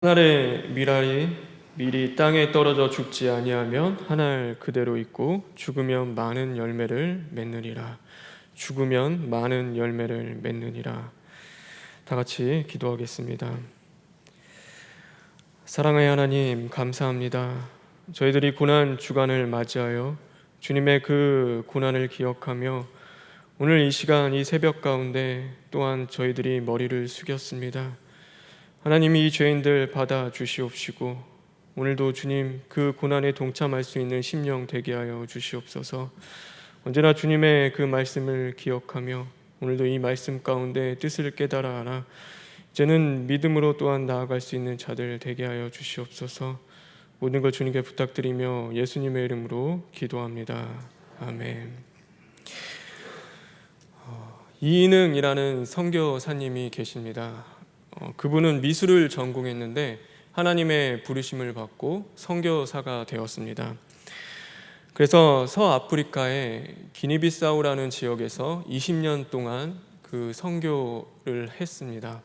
하늘의 밀알이 미리 땅에 떨어져 죽지 아니하면 하늘 그대로 있고 죽으면 많은 열매를 맺느니라. 죽으면 많은 열매를 맺느니라. 다 같이 기도하겠습니다. 사랑의 하나님, 감사합니다. 저희들이 고난 주간을 맞이하여 주님의 그 고난을 기억하며 오늘 이 시간 이 새벽 가운데 또한 저희들이 머리를 숙였습니다. 하나님이 이 죄인들 받아 주시옵시고 오늘도 주님 그 고난에 동참할 수 있는 심령 되게 하여 주시옵소서. 언제나 주님의 그 말씀을 기억하며 오늘도 이 말씀 가운데 뜻을 깨달아 알아 이제는 믿음으로 또한 나아갈 수 있는 자들 되게 하여 주시옵소서. 모든 걸 주님께 부탁드리며 예수님의 이름으로 기도합니다. 아멘. 이인응이라는 선교사님이 계십니다. 그분은 미술을 전공했는데 하나님의 부르심을 받고 선교사가 되었습니다. 그래서 서아프리카의 기니비사우라는 지역에서 20년 동안 그 선교를 했습니다.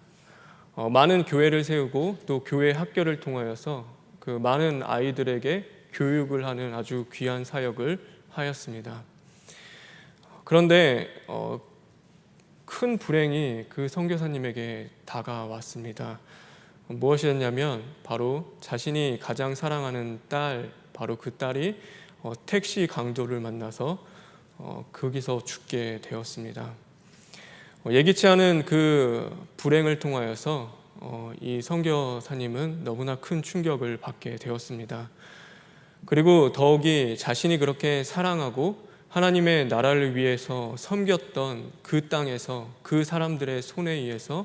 많은 교회를 세우고 또 교회 학교를 통하여서 그 많은 아이들에게 교육을 하는 아주 귀한 사역을 하였습니다. 그런데 큰 불행이 그 선교사님에게 다가왔습니다. 무엇이었냐면 바로 자신이 가장 사랑하는 딸, 바로 그 딸이 택시 강도를 만나서 거기서 죽게 되었습니다. 예기치 않은 그 불행을 통하여서 이 선교사님은 너무나 큰 충격을 받게 되었습니다. 그리고 더욱이 자신이 그렇게 사랑하고 하나님의 나라를 위해서 섬겼던 그 땅에서 그 사람들의 손에 의해서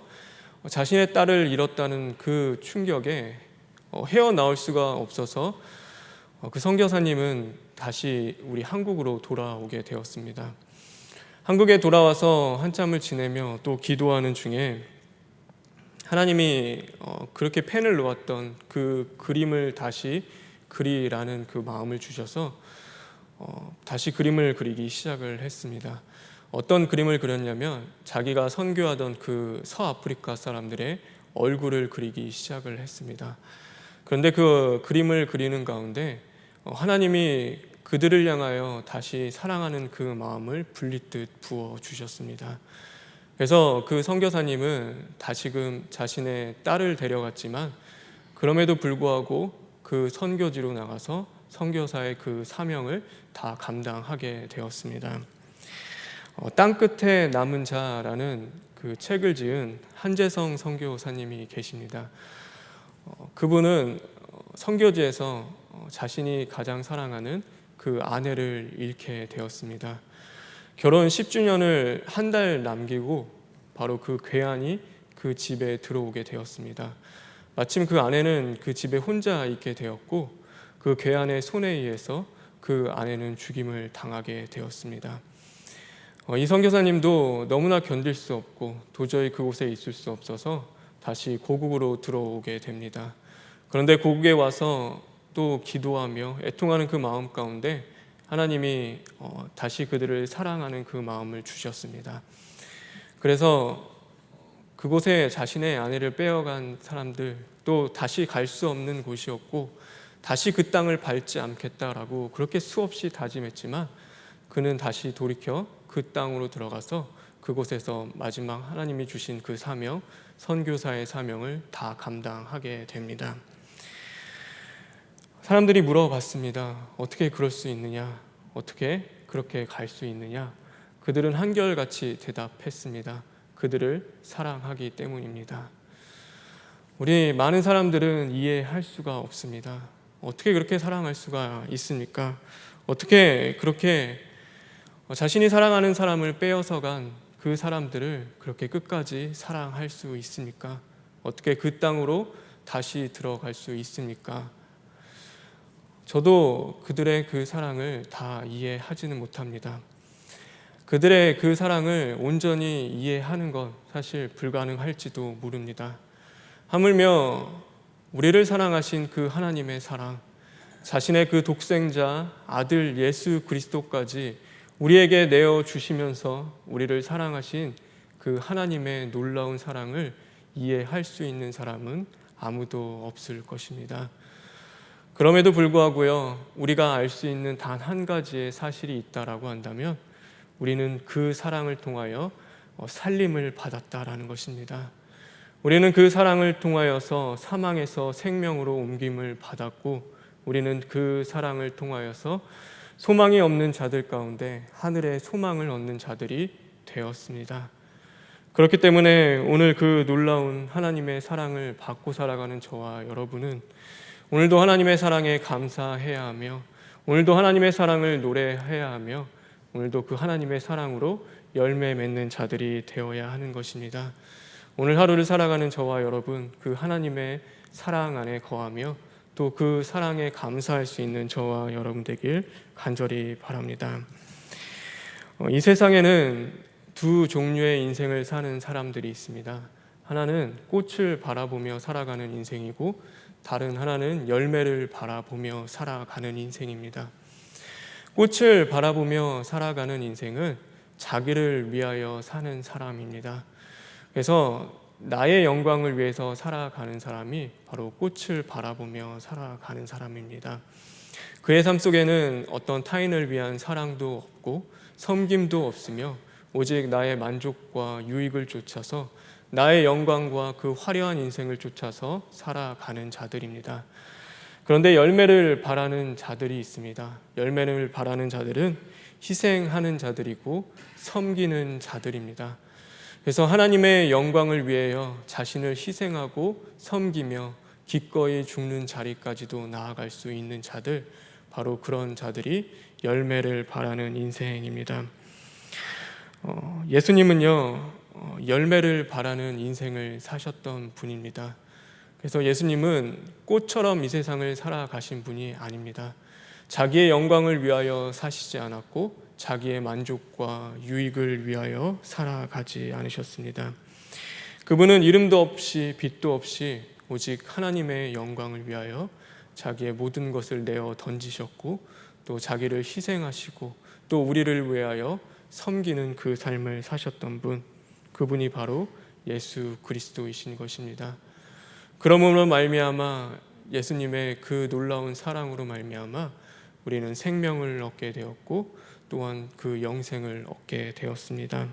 자신의 딸을 잃었다는 그 충격에 헤어나올 수가 없어서 그 선교사님은 다시 우리 한국으로 돌아오게 되었습니다. 한국에 돌아와서 한참을 지내며 또 기도하는 중에 하나님이 그렇게 펜을 놓았던 그 그림을 다시 그리라는 그 마음을 주셔서 다시 그림을 그리기 시작을 했습니다. 어떤 그림을 그렸냐면 자기가 선교하던 그 서아프리카 사람들의 얼굴을 그리기 시작을 했습니다. 그런데 그 그림을 그리는 가운데 하나님이 그들을 향하여 다시 사랑하는 그 마음을 불리듯 부어주셨습니다. 그래서 그 선교사님은 다시금 자신의 딸을 데려갔지만 그럼에도 불구하고 그 선교지로 나가서 선교사의 그 사명을 다 감당하게 되었습니다. 땅끝에 남은 자라는 그 책을 지은 한재성 선교사님이 계십니다. 그분은 선교지에서 자신이 가장 사랑하는 그 아내를 잃게 되었습니다. 결혼 10주년을 한 달 남기고 바로 그 괴한이 그 집에 들어오게 되었습니다. 마침 그 아내는 그 집에 혼자 있게 되었고 그 괴한의 손에 의해서 그 아내는 죽임을 당하게 되었습니다. 이 선교사님도 너무나 견딜 수 없고 도저히 그곳에 있을 수 없어서 다시 고국으로 들어오게 됩니다. 그런데 고국에 와서 또 기도하며 애통하는 그 마음 가운데 하나님이 다시 그들을 사랑하는 그 마음을 주셨습니다. 그래서 그곳에 자신의 아내를 빼어간 사람들, 또 다시 갈 수 없는 곳이었고 다시 그 땅을 밟지 않겠다라고 그렇게 수없이 다짐했지만 그는 다시 돌이켜 그 땅으로 들어가서 그곳에서 마지막 하나님이 주신 그 사명, 선교사의 사명을 다 감당하게 됩니다. 사람들이 물어봤습니다. 어떻게 그럴 수 있느냐? 어떻게 그렇게 갈 수 있느냐? 그들은 한결같이 대답했습니다. 그들을 사랑하기 때문입니다. 우리 많은 사람들은 이해할 수가 없습니다. 어떻게 그렇게 사랑할 수가 있습니까? 어떻게 그렇게 자신이 사랑하는 사람을 빼앗아간 그 사람들을 그렇게 끝까지 사랑할 수 있습니까? 어떻게 그 땅으로 다시 들어갈 수 있습니까? 저도 그들의 그 사랑을 다 이해하지는 못합니다. 그들의 그 사랑을 온전히 이해하는 건 사실 불가능할지도 모릅니다. 하물며 우리를 사랑하신 그 하나님의 사랑, 자신의 그 독생자 아들 예수 그리스도까지 우리에게 내어주시면서 우리를 사랑하신 그 하나님의 놀라운 사랑을 이해할 수 있는 사람은 아무도 없을 것입니다. 그럼에도 불구하고요, 우리가 알 수 있는 단 한 가지의 사실이 있다라고 한다면 우리는 그 사랑을 통하여 살림을 받았다라는 것입니다. 우리는 그 사랑을 통하여서 사망에서 생명으로 옮김을 받았고, 우리는 그 사랑을 통하여서 소망이 없는 자들 가운데 하늘의 소망을 얻는 자들이 되었습니다. 그렇기 때문에 오늘 그 놀라운 하나님의 사랑을 받고 살아가는 저와 여러분은 오늘도 하나님의 사랑에 감사해야 하며, 오늘도 하나님의 사랑을 노래해야 하며, 오늘도 그 하나님의 사랑으로 열매 맺는 자들이 되어야 하는 것입니다. 오늘 하루를 살아가는 저와 여러분, 그 하나님의 사랑 안에 거하며 또 그 사랑에 감사할 수 있는 저와 여러분 되길 간절히 바랍니다. 이 세상에는 두 종류의 인생을 사는 사람들이 있습니다. 하나는 꽃을 바라보며 살아가는 인생이고, 다른 하나는 열매를 바라보며 살아가는 인생입니다. 꽃을 바라보며 살아가는 인생은 자기를 위하여 사는 사람입니다. 그래서 나의 영광을 위해서 살아가는 사람이 바로 꽃을 바라보며 살아가는 사람입니다. 그의 삶 속에는 어떤 타인을 위한 사랑도 없고 섬김도 없으며 오직 나의 만족과 유익을 쫓아서 나의 영광과 그 화려한 인생을 쫓아서 살아가는 자들입니다. 그런데 열매를 바라는 자들이 있습니다. 열매를 바라는 자들은 희생하는 자들이고 섬기는 자들입니다. 그래서 하나님의 영광을 위하여 자신을 희생하고 섬기며 기꺼이 죽는 자리까지도 나아갈 수 있는 자들, 바로 그런 자들이 열매를 바라는 인생입니다. 예수님은요, 열매를 바라는 인생을 사셨던 분입니다. 그래서 예수님은 꽃처럼 이 세상을 살아가신 분이 아닙니다. 자기의 영광을 위하여 사시지 않았고 자기의 만족과 유익을 위하여 살아가지 않으셨습니다. 그분은 이름도 없이 빛도 없이 오직 하나님의 영광을 위하여 자기의 모든 것을 내어 던지셨고, 또 자기를 희생하시고 또 우리를 위하여 섬기는 그 삶을 사셨던 분, 그분이 바로 예수 그리스도이신 것입니다. 그러므로 말미암아 예수님의 그 놀라운 사랑으로 말미암아 우리는 생명을 얻게 되었고 또한 그 영생을 얻게 되었습니다.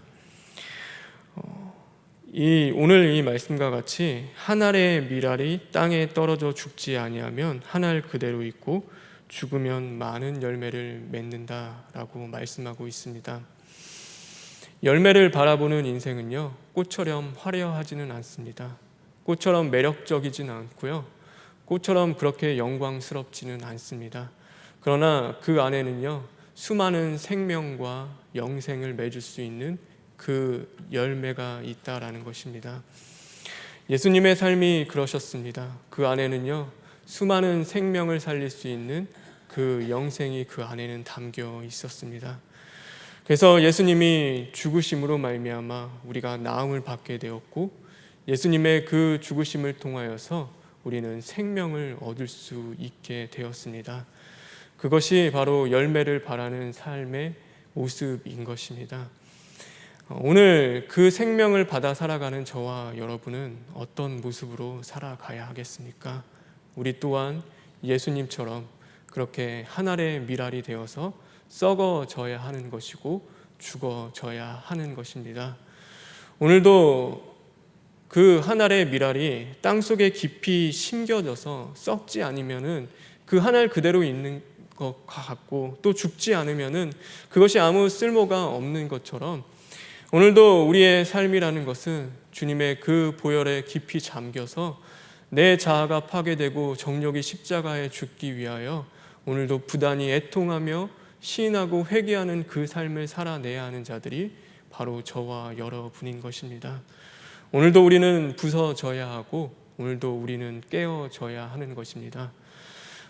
오늘 이 말씀과 같이 한 알의 밀알이 땅에 떨어져 죽지 아니하면 한 알 그대로 있고 죽으면 많은 열매를 맺는다라고 말씀하고 있습니다. 열매를 바라보는 인생은요, 꽃처럼 화려하지는 않습니다. 꽃처럼 매력적이지는 않고요, 꽃처럼 그렇게 영광스럽지는 않습니다. 그러나 그 안에는요, 수많은 생명과 영생을 맺을 수 있는 그 열매가 있다라는 것입니다. 예수님의 삶이 그러셨습니다. 그 안에는요, 수많은 생명을 살릴 수 있는 그 영생이 그 안에는 담겨 있었습니다. 그래서 예수님이 죽으심으로 말미암아 우리가 나음을 받게 되었고, 예수님의 그 죽으심을 통하여서 우리는 생명을 얻을 수 있게 되었습니다. 그것이 바로 열매를 바라는 삶의 모습인 것입니다. 오늘 그 생명을 받아 살아가는 저와 여러분은 어떤 모습으로 살아가야 하겠습니까? 우리 또한 예수님처럼 그렇게 한 알의 밀알이 되어서 썩어져야 하는 것이고 죽어져야 하는 것입니다. 오늘도 그 한 알의 밀알이 땅속에 깊이 심겨져서 썩지 않으면은 그 한 알 그대로 있는 것과 같고, 또 죽지 않으면은 그것이 아무 쓸모가 없는 것처럼 오늘도 우리의 삶이라는 것은 주님의 그 보혈에 깊이 잠겨서 내 자아가 파괴되고 정욕이 십자가에 죽기 위하여 오늘도 부단히 애통하며 시인하고 회개하는 그 삶을 살아내야 하는 자들이 바로 저와 여러분인 것입니다. 오늘도 우리는 부서져야 하고 오늘도 우리는 깨어져야 하는 것입니다.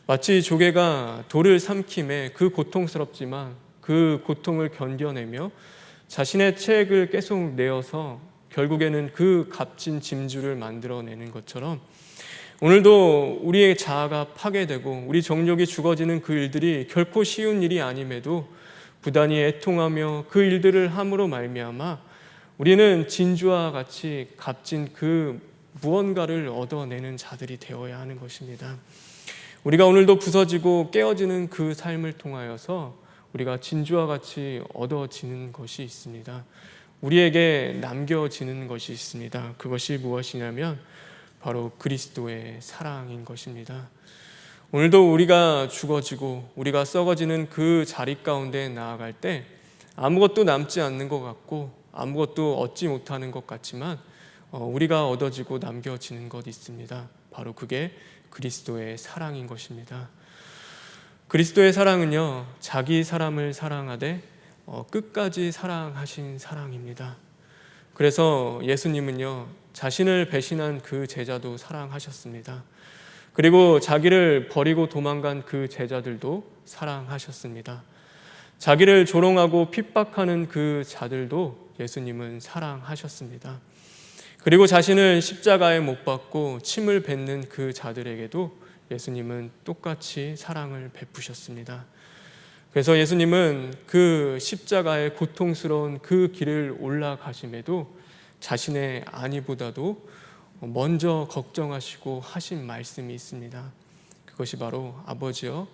마치 조개가 돌을 삼킴에 그 고통스럽지만 그 고통을 견뎌내며 자신의 책을 계속 내어서 결국에는 그 값진 짐줄을 만들어내는 것처럼 오늘도 우리의 자아가 파괴되고 우리 정욕이 죽어지는 그 일들이 결코 쉬운 일이 아님에도 부단히 애통하며 그 일들을 함으로 말미암아 우리는 진주와 같이 값진 그 무언가를 얻어내는 자들이 되어야 하는 것입니다. 우리가 오늘도 부서지고 깨어지는 그 삶을 통하여서 우리가 진주와 같이 얻어지는 것이 있습니다. 우리에게 남겨지는 것이 있습니다. 그것이 무엇이냐면 바로 그리스도의 사랑인 것입니다. 오늘도 우리가 죽어지고 우리가 썩어지는 그 자리 가운데 나아갈 때 아무것도 남지 않는 것 같고 아무것도 얻지 못하는 것 같지만 우리가 얻어지고 남겨지는 것 있습니다. 바로 그게 그리스도의 사랑인 것입니다. 그리스도의 사랑은요, 자기 사람을 사랑하되 끝까지 사랑하신 사랑입니다. 그래서 예수님은요, 자신을 배신한 그 제자도 사랑하셨습니다. 그리고 자기를 버리고 도망간 그 제자들도 사랑하셨습니다. 자기를 조롱하고 핍박하는 그 자들도 예수님은 사랑하셨습니다. 그리고 자신을 십자가에 못 박고 침을 뱉는 그 자들에게도 예수님은 똑같이 사랑을 베푸셨습니다. 그래서 예수님은 그 십자가의 고통스러운 그 길을 올라가심에도 자신의 안위보다도 먼저 걱정하시고 하신 말씀이 있습니다. 그것이 바로 아버지여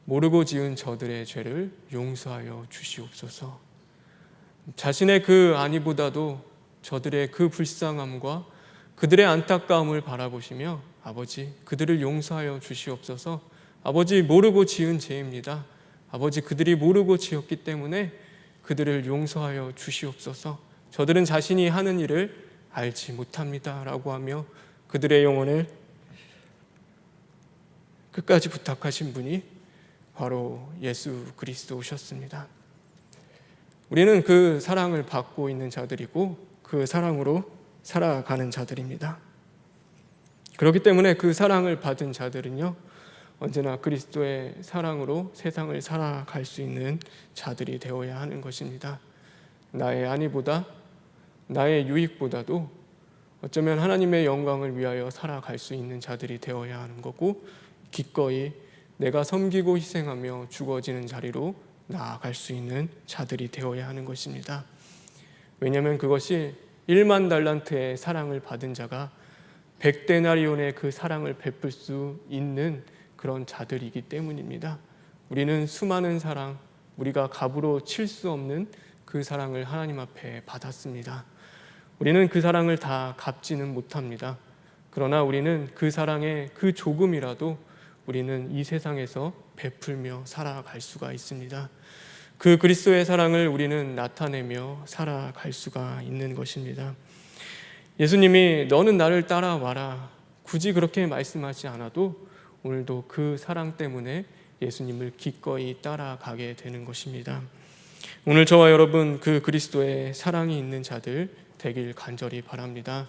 모르고 지은 저들의 죄를 용서하여 주시옵소서. 자신의 그 안위보다도 저들의 그 불쌍함과 그들의 안타까움을 바라보시며 아버지 그들을 용서하여 주시옵소서. 아버지 모르고 지은 죄입니다. 아버지 그들이 모르고 지었기 때문에 그들을 용서하여 주시옵소서. 저들은 자신이 하는 일을 알지 못합니다 라고 하며 그들의 영혼을 끝까지 부탁하신 분이 바로 예수 그리스도셨습니다. 우리는 그 사랑을 받고 있는 자들이고 그 사랑으로 살아가는 자들입니다. 그렇기 때문에 그 사랑을 받은 자들은요, 언제나 그리스도의 사랑으로 세상을 살아갈 수 있는 자들이 되어야 하는 것입니다. 나의 안위보다 나의 유익보다도 어쩌면 하나님의 영광을 위하여 살아갈 수 있는 자들이 되어야 하는 거고, 기꺼이 내가 섬기고 희생하며 죽어지는 자리로 나아갈 수 있는 자들이 되어야 하는 것입니다. 왜냐하면 그것이 1만 달란트의 사랑을 받은 자가 100데나리온의 그 사랑을 베풀 수 있는 그런 자들이기 때문입니다. 우리는 수많은 사랑, 우리가 값으로 칠 수 없는 그 사랑을 하나님 앞에 받았습니다. 우리는 그 사랑을 다 갚지는 못합니다. 그러나 우리는 그 사랑의 그 조금이라도 우리는 이 세상에서 베풀며 살아갈 수가 있습니다. 그 그리스도의 사랑을 우리는 나타내며 살아갈 수가 있는 것입니다. 예수님이 너는 나를 따라와라 굳이 그렇게 말씀하지 않아도 오늘도 그 사랑 때문에 예수님을 기꺼이 따라가게 되는 것입니다. 오늘 저와 여러분 그 그리스도의 사랑이 있는 자들 되길 간절히 바랍니다.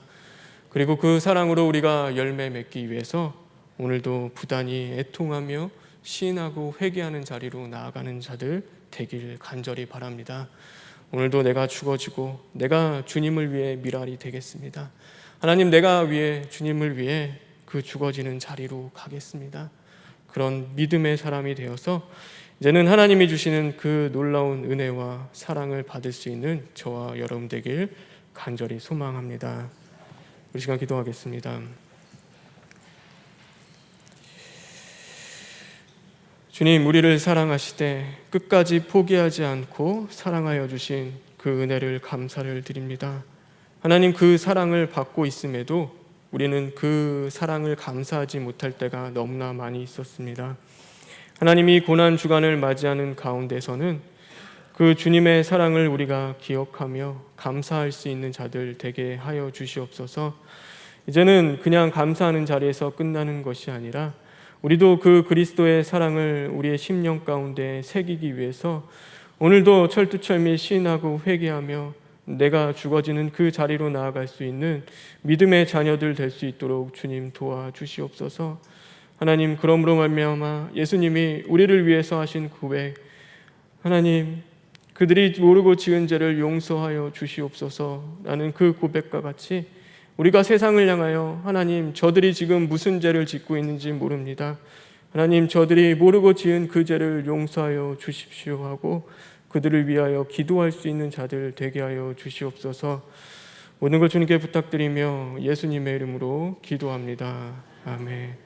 그리고 그 사랑으로 우리가 열매 맺기 위해서 오늘도 부단히 애통하며 시인하고 회개하는 자리로 나아가는 자들 되길 간절히 바랍니다. 오늘도 내가 죽어지고 내가 주님을 위해 미랄이 되겠습니다. 하나님 내가 위해 주님을 위해 그 죽어지는 자리로 가겠습니다. 그런 믿음의 사람이 되어서 이제는 하나님이 주시는 그 놀라운 은혜와 사랑을 받을 수 있는 저와 여러분 되길 간절히 소망합니다. 우리 시간 기도하겠습니다. 주님, 우리를 사랑하시되 끝까지 포기하지 않고 사랑하여 주신 그 은혜를 감사를 드립니다. 하나님, 그 사랑을 받고 있음에도 우리는 그 사랑을 감사하지 못할 때가 너무나 많이 있었습니다. 하나님이 고난 주간을 맞이하는 가운데서는 그 주님의 사랑을 우리가 기억하며 감사할 수 있는 자들 되게 하여 주시옵소서. 이제는 그냥 감사하는 자리에서 끝나는 것이 아니라 우리도 그 그리스도의 사랑을 우리의 심령 가운데 새기기 위해서 오늘도 철두철미 시인하고 회개하며 내가 죽어지는 그 자리로 나아갈 수 있는 믿음의 자녀들 될 수 있도록 주님 도와주시옵소서. 하나님, 그러므로 말미암아 예수님이 우리를 위해서 하신 고백, 하나님 그들이 모르고 지은 죄를 용서하여 주시옵소서라는 그 고백과 같이 우리가 세상을 향하여 하나님 저들이 지금 무슨 죄를 짓고 있는지 모릅니다. 하나님 저들이 모르고 지은 그 죄를 용서하여 주십시오 하고 그들을 위하여 기도할 수 있는 자들 되게 하여 주시옵소서. 모든 걸 주님께 부탁드리며 예수님의 이름으로 기도합니다. 아멘.